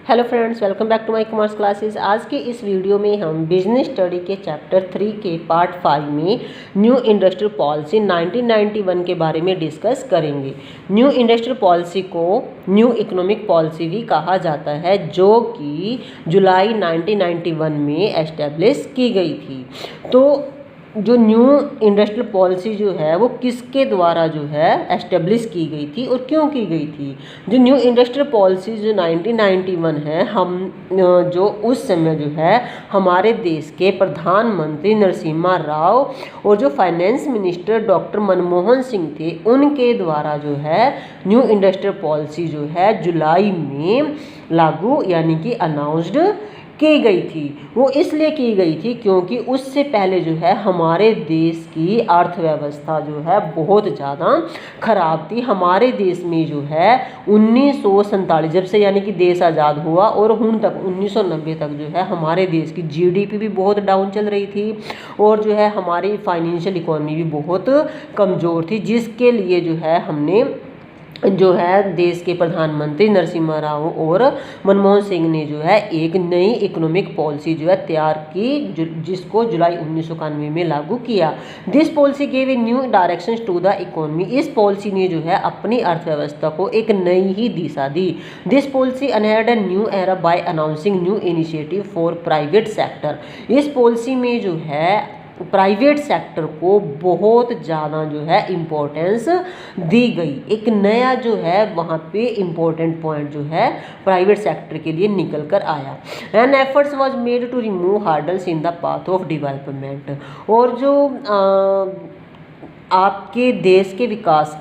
Hello friends, welcome back to my commerce classes. आज के इस वीडियो में हम बिजनेस स्टडी के चैप्टर 3 के पार्ट 5 में न्यू इंडस्ट्रियल पॉलिसी 1991 के बारे में डिस्कस करेंगे। न्यू इंडस्ट्रियल पॉलिसी को न्यू इकोनॉमिक पॉलिसी भी कहा जाता है, जो कि जुलाई 1991 में एस्टेब्लिश की गई थी। तो जो न्यू इंडस्ट्रियल पॉलिसी जो है वो किसके द्वारा जो है एस्टेब्लिश की गई थी और क्यों की गई थी। जो न्यू इंडस्ट्रियल पॉलिसी जो 1991 है, हम जो उस समय जो है हमारे देश के प्रधानमंत्री नरसिम्हा राव और जो finance minister doctor Manmohan Singh थे, उनके द्वारा जो है न्यू इंडस्ट्रियल पॉलिसी जो है जुलाई में लागू यानी कि अनाउंस्ड की गई थी। वो इसलिए की गई थी क्योंकि उससे पहले जो है हमारे देश की अर्थव्यवस्था जो है बहुत ज़्यादा ख़राब थी। हमारे देश में जो है 1947 जब से यानी कि देश आज़ाद हुआ और हुन तक 1990 तक जो है हमारे देश की जीडीपी भी बहुत डाउन चल रही थी और जो है हमारी फाइनेंशियल इकोनॉमी भी बहुत कमज़ोर थी, जिसके लिए जो है हमने जो है देश के प्रधानमंत्री नरसिम्हा राव और मनमोहन सिंह ने जो है एक नई इकोनॉमिक पॉलिसी जो है तैयार की, जिसको जुलाई 1991 में लागू किया। This policy gave a new direction to the economy. इस पॉलिसी ने जो है अपनी अर्थव्यवस्था को एक नई ही दिशा दी। दिस पॉलिसी अनहेड a new era by announcing new initiative for private sector. इस पॉलिसी में जो है प्राइवेट सेक्टर को बहुत ज़्यादा जो है इम्पोर्टेंस दी गई। एक नया जो है वहाँ पे इम्पोर्टेंट पॉइंट जो है प्राइवेट सेक्टर के लिए निकल कर आया। And efforts was made to remove hurdles in the path of development. और जो आपके देश के विकास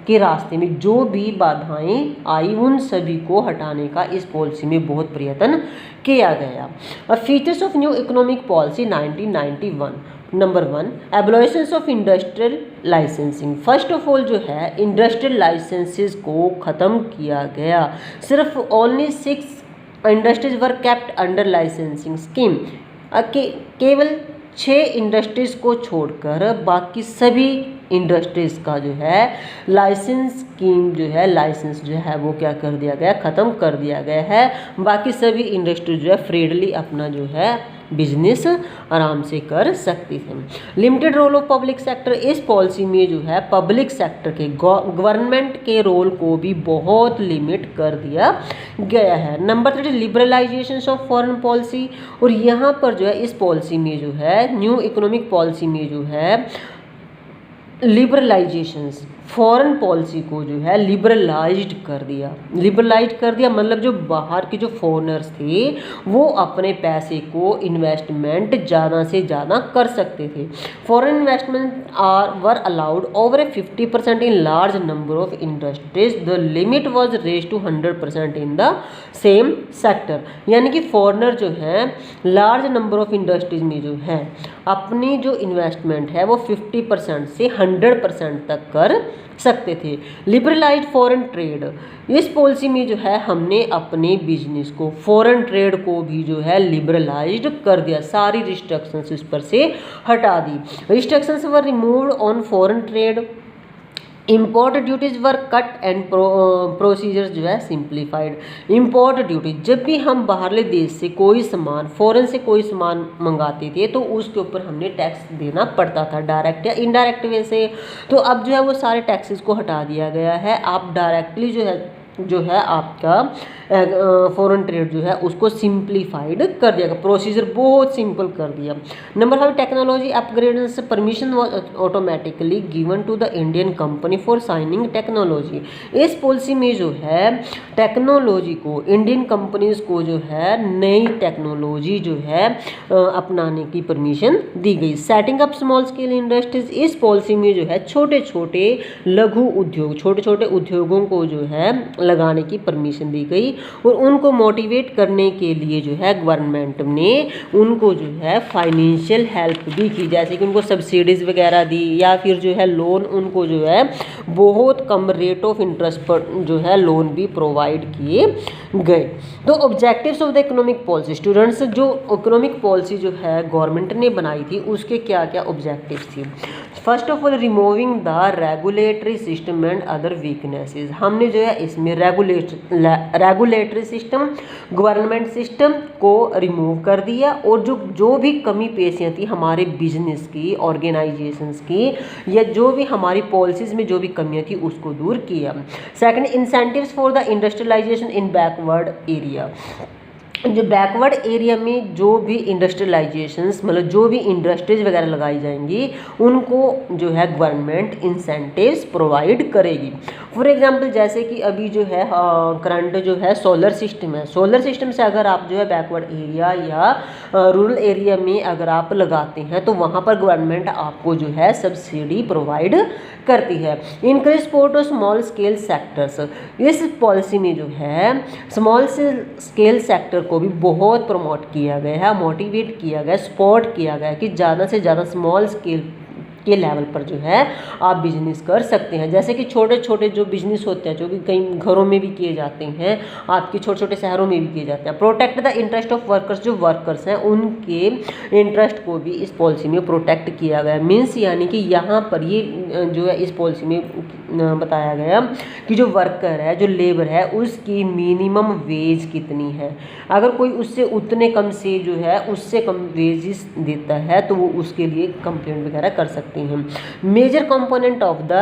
के रास्ते में जो भी बाधाएं आई, उन सभी को हटाने का इस पॉलिसी में बहुत प्रयत्न किया गया। Features of new economic policy 1991। Number 1, abolition of industrial licensing. First of all जो है इंडस्ट्रियल लाइसेंसेस को ख़त्म किया गया। सिर्फ ओनली 6 इंडस्ट्रीज वर केप्ट अंडर लाइसेंसिंग स्कीम। केवल 6 इंडस्ट्रीज को छोड़कर बाकी सभी इंडस्ट्रीज का जो है लाइसेंस स्कीम जो है लाइसेंस जो है वो क्या कर दिया गया, ख़त्म कर दिया गया है। बाकी सभी इंडस्ट्री जो है फ्रीली अपना जो है बिजनेस आराम से कर सकती थे। Limited role of public sector. इस पॉलिसी में जो है पब्लिक सेक्टर के गवर्नमेंट के रोल को भी बहुत लिमिट कर दिया गया है। Number 3, liberalisation of foreign policy. और यहाँ पर जो है इस पॉलिसी में जो है न्यू इकोनॉमिक पॉलिसी में जो है लिबरलाइजेशंस फॉरेन पॉलिसी को जो है लिबरलाइज्ड कर दिया। मतलब जो बाहर के जो फॉरेनर्स थे वो अपने पैसे को इन्वेस्टमेंट ज़्यादा से ज़्यादा कर सकते थे। Foreign investment were allowed over 50% in large number of industries. The limit was raise to 100% in the same sector. यानी कि फॉरेनर जो है लार्ज नंबर ऑफ इंडस्ट्रीज में जो है अपनी जो इन्वेस्टमेंट है वो 50% से 100% तक कर सकते थे। Liberalised foreign trade. इस पॉलिसी में जो है हमने अपने बिजनेस को फॉरेन ट्रेड को भी जो है लिबरलाइज्ड कर दिया। सारी रिस्ट्रिक्शंस इस पर से हटा दी। Restrictions were removed on foreign trade. Import duties were cut and procedures जो है सिंप्लीफाइड। इम्पोर्ट ड्यूटीज, जब भी हम बाहरले देश से कोई सामान फॉरेन से कोई सामान मंगाते थे तो उसके ऊपर हमने टैक्स देना पड़ता था, डायरेक्ट या इनडायरेक्ट वे से। तो अब जो है वो सारे टैक्सेस को हटा दिया गया है। आप डायरेक्टली जो है आपका फॉरेन ट्रेड जो है उसको सिंप्लीफाइड कर दिया गया, प्रोसीजर बहुत सिंपल कर दिया। Number 5, technology upgradation. Permission was automatically given to the Indian company for signing technology. इस पॉलिसी में जो है टेक्नोलॉजी को इंडियन कंपनीज को जो है नई टेक्नोलॉजी जो है अपनाने की परमिशन दी गई। Setting up small scale industries. इस पॉलिसी में जो है छोटे छोटे लघु उद्योग, छोटे छोटे उद्योगों को जो है लगाने की परमिशन दी गई और उनको मोटिवेट करने के लिए जो है गवर्नमेंट ने उनको जो है फाइनेंशियल हेल्प भी की, जैसे कि उनको सब्सिडीज़ वगैरह दी या फिर जो है लोन उनको जो है बहुत कम रेट ऑफ इंटरेस्ट पर जो है लोन भी प्रोवाइड किए गए। तो objectives of the economic policy. Students, जो इकोनॉमिक पॉलिसी जो है गवर्नमेंट ने बनाई थी उसके क्या क्या ऑब्जेक्टिव्स थी। First of all removing the regulatory system and other weaknesses. हमने जो है इसमें regulatory regulatory system, government system को रिमूव कर दिया, और जो भी कमी पेशियाँ थी हमारे बिजनेस की, ऑर्गेनाइजेशंस की, या जो भी हमारी पॉलिसीज़ में जो भी कमियाँ थी उसको दूर किया। Second, incentives for the industrialisation in backward area. जो बैकवर्ड एरिया में जो भी इंडस्ट्रियलाइजेशंस, मतलब जो भी इंडस्ट्रीज वगैरह लगाई जाएंगी, उनको जो है गवर्नमेंट इंसेंटिव्स प्रोवाइड करेगी। फॉर एग्जांपल जैसे कि अभी जो है करंट जो है सोलर सिस्टम है, सोलर सिस्टम से अगर आप जो है बैकवर्ड एरिया या रूरल एरिया में अगर आप लगाते हैं तो वहाँ पर गवर्नमेंट आपको जो है सब्सिडी प्रोवाइड करती है। Increase support of small scale sectors, इस पॉलिसी में जो है स्मॉल स्केल सेक्टर को भी बहुत प्रमोट किया गया है, मोटिवेट किया गया, सपोर्ट किया गया कि ज़्यादा से ज़्यादा स्मॉल स्केल के लेवल पर जो है आप बिजनेस कर सकते हैं। जैसे कि छोटे छोटे जो बिजनेस होते हैं, जो कि कई घरों में भी किए जाते हैं, आपके छोटे छोटे शहरों में भी किए जाते हैं। Protect the interest of workers, जो वर्कर्स हैं उनके इंटरेस्ट को भी इस पॉलिसी में प्रोटेक्ट किया गया। मीन्स यानी कि यहाँ पर ये जो है इस पॉलिसी में बताया गया कि जो वर्कर है, जो लेबर है, उसकी मिनिमम वेज कितनी है। अगर कोई उससे उतने कम से जो है उससे कम वेजेस देता है तो वो उसके लिए कंप्लेंट वगैरह कर सकते हैं। Major component of the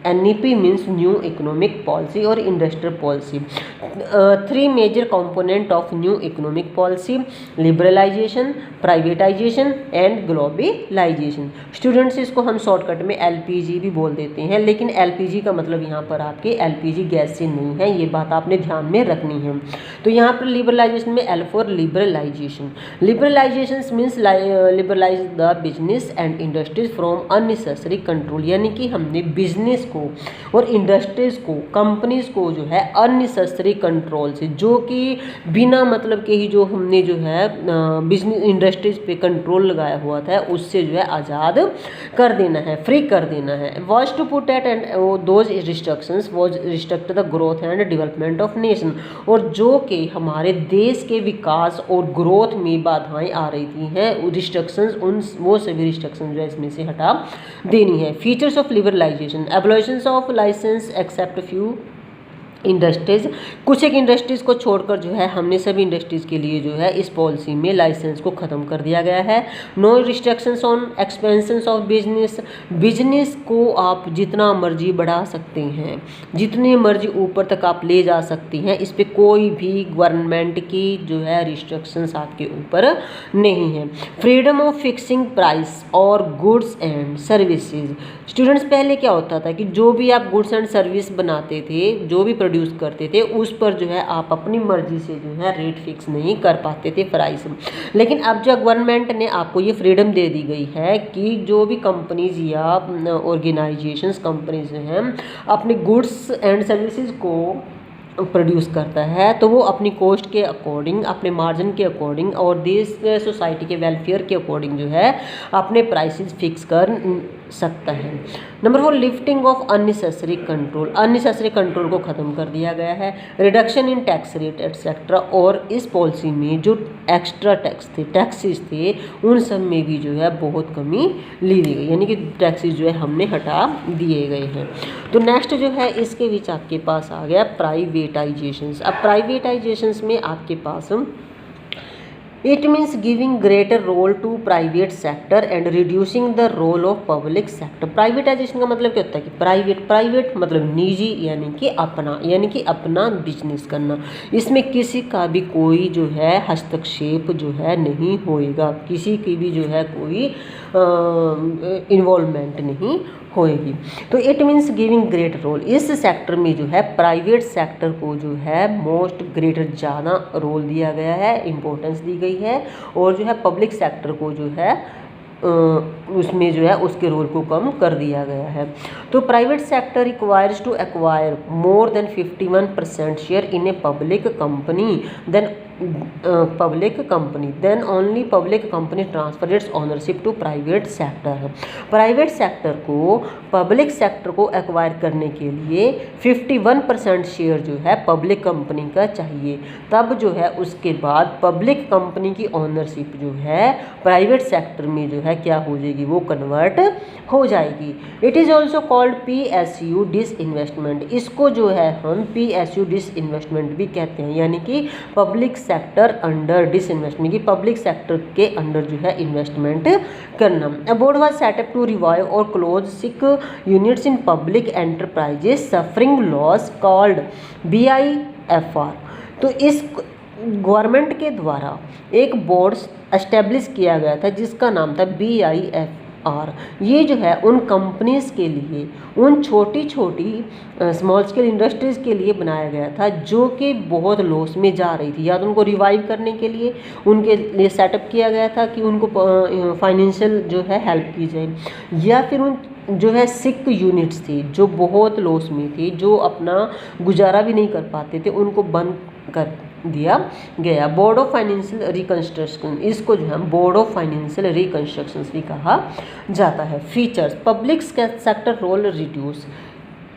NEP means new economic policy और industrial policy. 3 major component of new economic policy: liberalisation, privatisation and globalisation. Students इसको हम शॉर्टकट में LPG भी बोल देते हैं, लेकिन LPG का मतलब यहाँ पर आपके LPG गैस से नहीं है, ये बात आपने ध्यान में रखनी है। तो यहाँ पर लिबरलाइजेशन में L for liberalisation. Liberalisation means liberalise the business and industries from unnecessary control, यानी कि हमने बिजनेस को और इंडस्ट्रीज को, कंपनीज को जो है अननेसेसरी कंट्रोल से, जो कि बिना मतलब के ही जो हमने जो है बिजनेस इंडस्ट्रीज पे कंट्रोल लगाया हुआ था उससे जो है आज़ाद कर देना है, फ्री कर देना है। Was to put at end those restrictions was restrict the growth and development of nation, और जो कि हमारे देश के विकास और ग्रोथ में बाधाएं आ रही थी हैं, रिस्ट्रिक्शंस वो सभी रिस्ट्रिक्शन जो है इसमें से हटा देनी है। Features of liberalisation: abolitions of licence except few industries, कुछ एक इंडस्ट्रीज़ को छोड़कर जो है हमने सभी इंडस्ट्रीज़ के लिए जो है इस पॉलिसी में लाइसेंस को ख़त्म कर दिया गया है। No restrictions on expansions of business, business को आप जितना मर्जी बढ़ा सकते हैं, जितने मर्जी ऊपर तक आप ले जा सकती हैं, इस पर कोई भी गवर्नमेंट की जो है रिस्ट्रिक्शंस आपके ऊपर नहीं है। फ्रीडम ऑफ फिक्सिंग प्राइस और गुड्स एंड सर्विसेज। स्टूडेंट्स पहले क्या होता था कि जो भी आप गुड्स एंड सर्विस बनाते थे, जो भी प्रोड्यूस करते थे, उस पर जो है आप अपनी मर्जी से जो है रेट फिक्स नहीं कर पाते थे, प्राइस। लेकिन अब जो गवर्नमेंट ने आपको ये फ्रीडम दे दी गई है कि जो भी कंपनीज या ऑर्गेनाइजेशंस, कंपनीज हैं, अपने गुड्स एंड सर्विसेज को प्रोड्यूस करता है तो वो अपनी कॉस्ट के अकॉर्डिंग, अपने मार्जिन के अकॉर्डिंग और देश सोसाइटी के वेलफेयर के अकॉर्डिंग जो है अपने प्राइसेस फिक्स कर सकता है। Number 4, lifting of unnecessary control, unnecessary control को ख़त्म कर दिया गया है। Reduction in tax rate etcetera, और इस पॉलिसी में जो एक्स्ट्रा टैक्स थे, टैक्सेस थे, उन सब में भी जो है बहुत कमी ली गई, यानी कि टैक्सेस जो है हमने हटा दिए गए हैं। तो नेक्स्ट जो है इसके बीच आपके पास आ गया प्राइवेटाइजेशंस। अब प्राइवेटाइजेशंस में आपके पास it means giving greater role to private sector and reducing the role of public sector. Privatisation का मतलब क्या होता है कि प्राइवेट मतलब निजी, यानी कि अपना बिजनेस करना, इसमें किसी का भी कोई जो है हस्तक्षेप जो है नहीं होएगा, किसी की भी जो है कोई इन्वॉल्वमेंट नहीं होएगी। तो it means giving great role, इस सेक्टर में जो है प्राइवेट सेक्टर को जो है मोस्ट ग्रेटर ज़्यादा रोल दिया गया है, इम्पोर्टेंस दी गई है, और जो है पब्लिक सेक्टर को जो है उसमें जो है उसके रोल को कम कर दिया गया है। तो private sector requires to acquire more than 51% share in a public company then public company, then only public company transfer its ownership to private sector. Private sector को पब्लिक सेक्टर को एक्वायर करने के लिए 51% शेयर जो है public company का चाहिए, तब जो है उसके बाद पब्लिक कंपनी की ओनरशिप जो है प्राइवेट सेक्टर में जो है क्या हो जाएगी, वो कन्वर्ट हो जाएगी। It is also called PSU disinvestment, इसको जो है हम PSU डिसइन्वेस्टमेंट भी कहते हैं, यानी कि पब्लिक सेक्टर अंडर डिसइन्वेस्टमेंट, की पब्लिक सेक्टर के अंडर जो है इन्वेस्टमेंट करना। A board was set up to revive और close sick units in public enterprises suffering loss called BIFR। तो इस गवर्नमेंट के द्वारा एक बोर्ड एस्टेब्लिश किया गया था जिसका नाम था BIFR। ये जो है उन कंपनीज के लिए, उन छोटी छोटी स्मॉल स्केल इंडस्ट्रीज़ के लिए बनाया गया था जो कि बहुत लॉस में जा रही थी, या तो उनको रिवाइव करने के लिए उनके लिए सेटअप किया गया था कि उनको फाइनेंशियल जो है हेल्प की जाए, या फिर उन जो है सिक यूनिट्स थी जो बहुत लॉस में थी, जो अपना गुजारा भी नहीं कर पाते थे, उनको बंद कर दिया गया। बोर्ड ऑफ फाइनेंशियल रिकंस्ट्रक्शन, इसको जो है बोर्ड ऑफ फाइनेंशियल रिकंस्ट्रक्शन भी कहा जाता है। Features, public sector role reduce,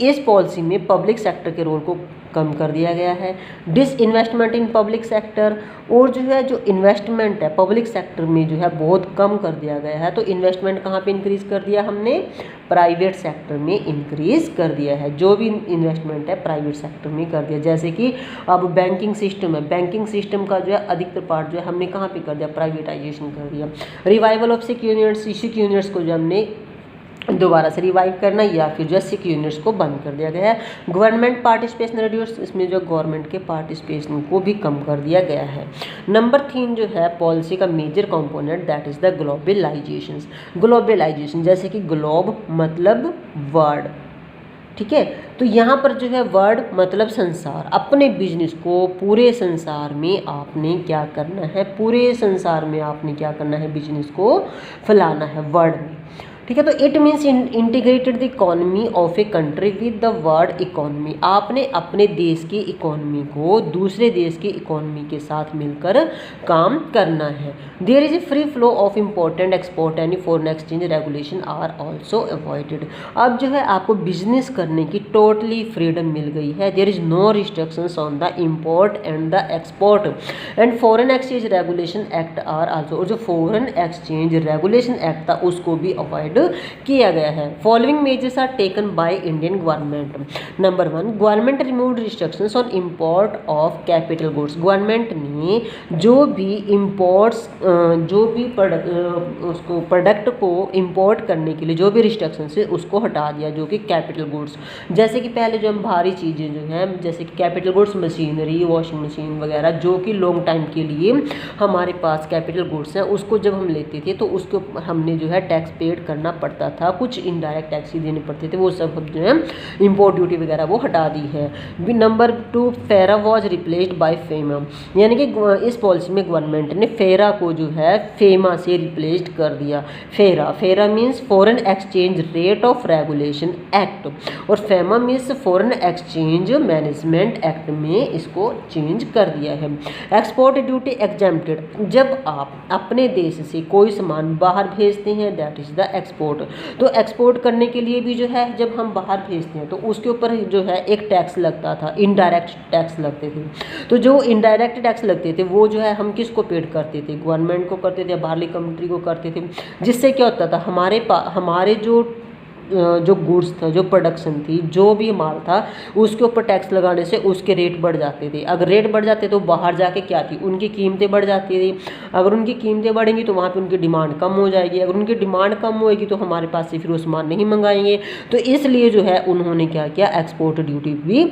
इस पॉलिसी में पब्लिक सेक्टर के रोल को कम कर दिया गया है। डिसइन्वेस्टमेंट इन पब्लिक सेक्टर, और जो है जो इन्वेस्टमेंट है पब्लिक सेक्टर में जो है बहुत कम कर दिया गया है। तो इन्वेस्टमेंट कहाँ पे इंक्रीज़ कर दिया हमने, प्राइवेट सेक्टर में इंक्रीज़ कर दिया है। जो भी इन्वेस्टमेंट है प्राइवेट सेक्टर में कर दिया, जैसे कि अब बैंकिंग सिस्टम है, बैंकिंग सिस्टम का जो है अधिकतर पार्ट जो है हमने कहाँ पे कर दिया, प्राइवेटाइजेशन कर दिया। Revival of sick units, sick units को जो हमने दोबारा से रिवाइव करना, या फिर जो सिक यूनिट्स को बंद कर दिया गया है। गवर्नमेंट पार्टिसिपेशन रिड्यूस, इसमें जो गवर्नमेंट के पार्टिसिपेशन को भी कम कर दिया गया है। नंबर 3 जो है पॉलिसी का major component, that is the globalisation. Globalisation, जैसे कि ग्लोब मतलब वर्ल्ड, ठीक है, तो यहाँ पर जो है वर्ल्ड मतलब संसार। अपने बिजनेस को पूरे संसार में आपने क्या करना है, पूरे संसार में आपने क्या करना है, बिजनेस को फैलाना है वर्ल्ड में, ठीक है। तो it means integrated the economy of a country with the world economy, आपने अपने देश की इकोनॉमी को दूसरे देश की इकोनॉमी के साथ मिलकर काम करना है। There is a free flow of important export and foreign exchange regulation are also avoided. अब जो है आपको बिजनेस करने की टोटली फ्रीडम मिल गई है। There is no restrictions on the import and the export and foreign exchange regulation act are also, और जो फॉरेन एक्सचेंज रेगुलेशन एक्ट था उसको भी अवॉइड किया गया है। Following measures are taken by Indian government. Number 1, government removed restrictions on import of capital goods. Government ने जो भी इंपोर्ट्स, जो भी उसको प्रोडक्ट को इंपोर्ट करने के लिए जो भी रिस्ट्रिक्शंस है उसको हटा दिया, जो कि कैपिटल गुड्स, जैसे कि पहले जो हम भारी चीज़ें जो हैं जैसे कि capital goods machinery, washing machine वगैरह, जो कि लॉन्ग टाइम के लिए हमारे पास कैपिटल गुड्स हैं, उसको जब हम लेते थे तो उसको हमने जो है टैक्स पेड करना पड़ता था, कुछ इनडायरेक्ट टैक्स ही देने पड़ते थे, वो सब अब जो है इंपोर्ट ड्यूटी वगैरह वो हटा दी है। नंबर 2, फेरा वॉज रिप्लेस्ड बाय फेमा, यानी कि इस पॉलिसी में गवर्नमेंट ने फेरा को जो है फेमा से रिप्लेस्ड कर दिया। FERA means foreign exchange rate of regulation act, और FEMA means foreign exchange management act में इसको चेंज कर दिया है। एक्सपोर्ट ड्यूटी एग्जेम्प्टेड, जब आप अपने देश से कोई सामान बाहर भेजते हैं दैट इज़ द एक्सपोर्ट, तो एक्सपोर्ट करने के लिए भी जो है जब हम बाहर भेजते हैं तो उसके ऊपर जो है एक टैक्स लगता था, इनडायरेक्ट टैक्स लगते थे। तो जो इनडायरेक्ट टैक्स लगते थे वो जो है हम किसको पेड करते थे, गवर्नमेंट को करते थे, बाहरली कंट्री को करते थे, जिससे क्या होता था हमारे जो गुड्स था, जो प्रोडक्शन थी, जो भी माल था उसके ऊपर टैक्स लगाने से उसके रेट बढ़ जाते थे। अगर रेट बढ़ जाते तो बाहर जाके क्या थी, उनकी कीमतें बढ़ जाती थी। अगर उनकी कीमतें बढ़ेंगी तो वहाँ पे उनकी डिमांड कम हो जाएगी, अगर उनकी डिमांड कम होएगी तो हमारे पास से फिर वो सामान नहीं मंगाएंगे। तो इसलिए जो है उन्होंने क्या किया, एक्सपोर्ट ड्यूटी भी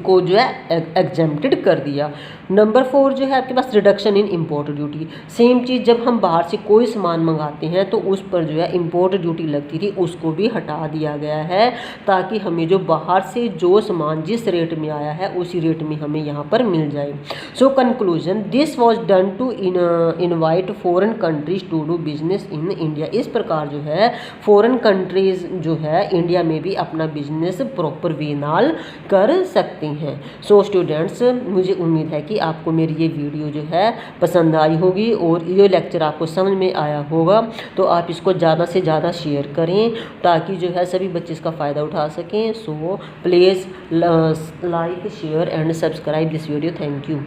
को जो है एग्जेम्प्टेड कर दिया। नंबर 4 जो है आपके पास reduction in import duty. Same चीज़, जब हम बाहर से कोई सामान मंगाते हैं तो उस पर जो है इंपोर्ट ड्यूटी लगती थी, उसको भी हटा दिया गया है, ताकि हमें जो बाहर से जो सामान जिस रेट में आया है उसी रेट में हमें यहाँ पर मिल जाए। So conclusion, this was done to invite foreign countries to do business in India. इस प्रकार जो है फॉरेन कंट्रीज जो है इंडिया में भी अपना बिजनेस प्रॉपर वे नाल कर सकती हैं। सो स्टूडेंट्स, मुझे उम्मीद है कि आपको मेरी ये वीडियो जो है पसंद आई होगी और ये लेक्चर आपको समझ में आया होगा। तो आप इसको ज़्यादा से ज़्यादा शेयर करें ताकि जो है सभी बच्चे इसका फ़ायदा उठा सकें। So please like share and subscribe this video. Thank you.